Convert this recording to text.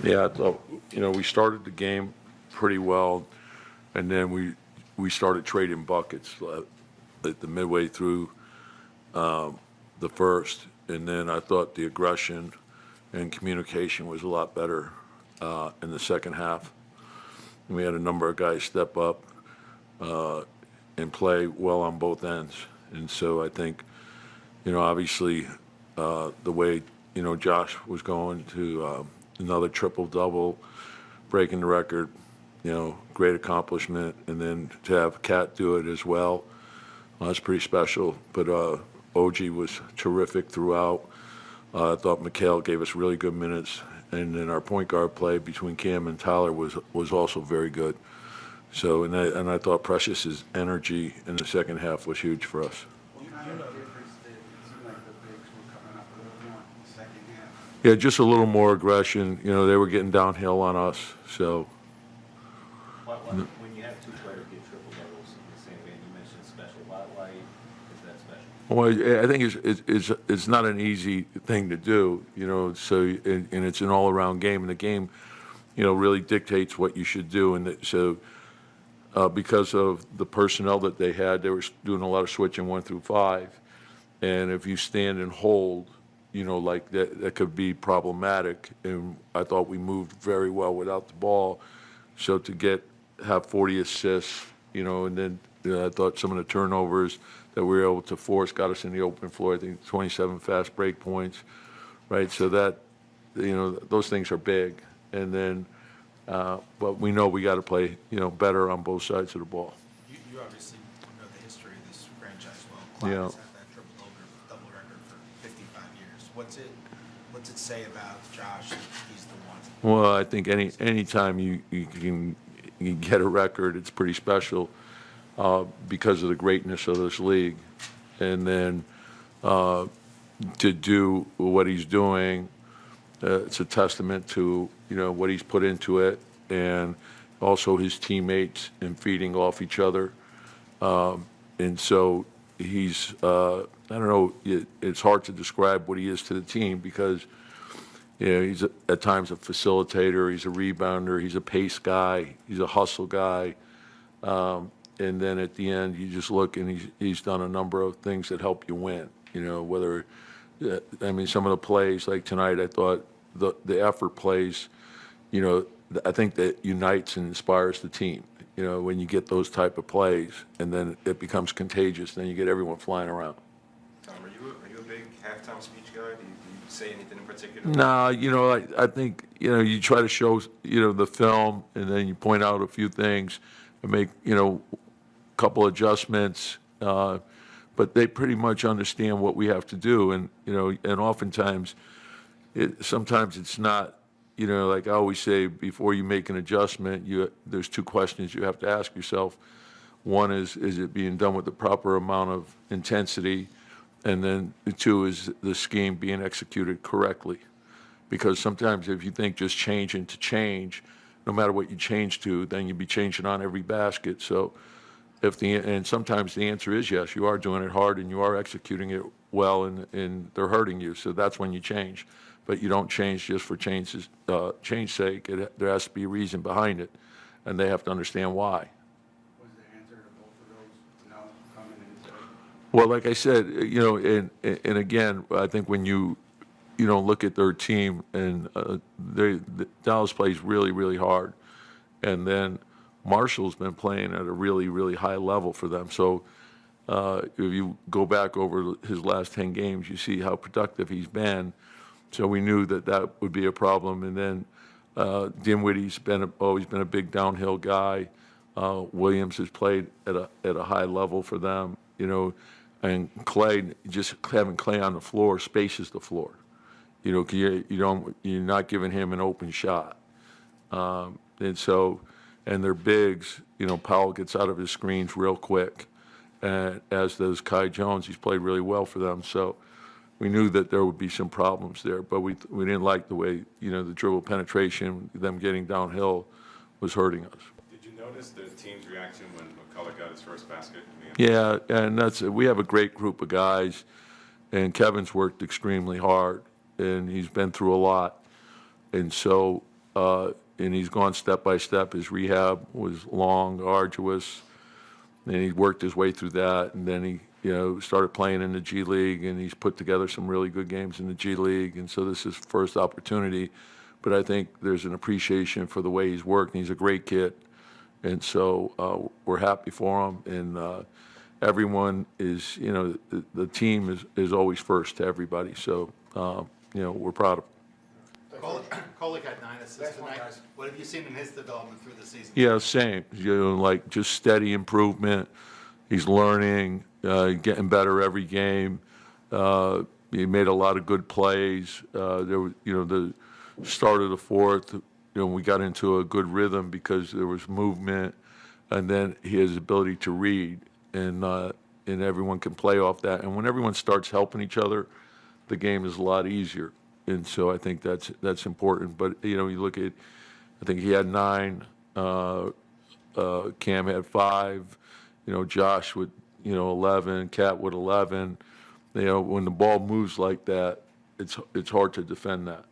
Yeah, I thought, we started the game pretty well, and then we started trading buckets at the midway through the first, and then I thought the aggression and communication was a lot better in the second half. And we had a number of guys step up and play well on both ends, and so I think, obviously, the way Josh was going to another triple double, breaking the record, great accomplishment, and then to have Kat do it as well, that's pretty special. But OG was terrific throughout. I thought McHale gave us really good minutes, and then our point guard play between Cam and Tyler was also very good. So, and I thought Precious's energy in the second half was huge for us. What kind of difference did it seem like the bigs were coming up a little more in the second half? Yeah, just a little more aggression. They were getting downhill on us. So. When you have two players get triple doubles in the same game, you mentioned special. Why is that special? Well, I think it's not an easy thing to do. So and it's an all-around game, and the game, really dictates what you should do, and so. Because of the personnel that they had, they were doing a lot of switching 1 through 5, and if you stand and hold, like that could be problematic. And I thought we moved very well without the ball, so to have 40 assists, and then I thought some of the turnovers that we were able to force got us in the open floor. I think 27 fast break points, right? So that, those things are big, and then. But we know we got to play, better on both sides of the ball. You obviously know the history of this franchise well. Clyde has had that triple double record for 55 years. What's it say about Josh that he's the one? Well, I think any time you can get a record, it's pretty special because of the greatness of this league, and then to do what he's doing. It's a testament to what he's put into it, and also his teammates and feeding off each other. And so he's I don't know. It's hard to describe what he is to the team because he's at times a facilitator, he's a rebounder, he's a pace guy, he's a hustle guy. And then at the end, you just look and he's done a number of things that help you win. Whether some of the plays like tonight, I thought. The effort plays, I think that unites and inspires the team. When you get those type of plays, and then it becomes contagious. Then you get everyone flying around. Tom, are you a big halftime speech guy? Do you say anything in particular? No, I think you try to show the film, and then you point out a few things, and make a couple adjustments. But they pretty much understand what we have to do, and oftentimes. Sometimes it's not, like I always say, before you make an adjustment, there's two questions you have to ask yourself. One is it being done with the proper amount of intensity? And then two, is the scheme being executed correctly? Because sometimes if you think just changing to change, no matter what you change to, then you'd be changing on every basket. So and sometimes the answer is yes, you are doing it hard and you are executing it well, and they're hurting you. So that's when you change. But you don't change just for change sake. There has to be a reason behind it, and they have to understand why. Was the answer to both of those no coming into? Well, like I said, and again, I think when you look at their team, and Dallas plays really, really hard, and then Marshall's been playing at a really, really high level for them. So if you go back over his last 10 games, you see how productive he's been. So we knew that would be a problem. And then Dinwiddie's always been a big downhill guy. Williams has played at a high level for them, and Clay, just having Clay on the floor spaces the floor. You're not giving him an open shot. And their bigs, Powell gets out of his screens real quick, as does Kai Jones. He's played really well for them. So we knew that there would be some problems there, but we didn't like the way, the dribble penetration, them getting downhill was hurting us. Did you notice the team's reaction when McCullar got his first basket? Yeah, and we have a great group of guys, and Kevin's worked extremely hard, and he's been through a lot. And so, and he's gone step by step. His rehab was long, arduous, and he worked his way through that. And then he, started playing in the G League, and he's put together some really good games in the G League. And so this is his first opportunity. But I think there's an appreciation for the way he's worked. And he's a great kid, and so we're happy for him. And everyone is, the team is always first to everybody. So we're proud of him. Kolek had 9 assists Last one, tonight. guys. What have you seen in his development through the season? Yeah, same. Like just steady improvement. He's learning, getting better every game. He made a lot of good plays. There was, the start of the fourth, we got into a good rhythm because there was movement, and then his ability to read, and everyone can play off that. And when everyone starts helping each other, the game is a lot easier. And so I think that's important. But you look at, I think he had 9, Cam had 5, Josh with 11, Cat with 11. When the ball moves like that, it's hard to defend that.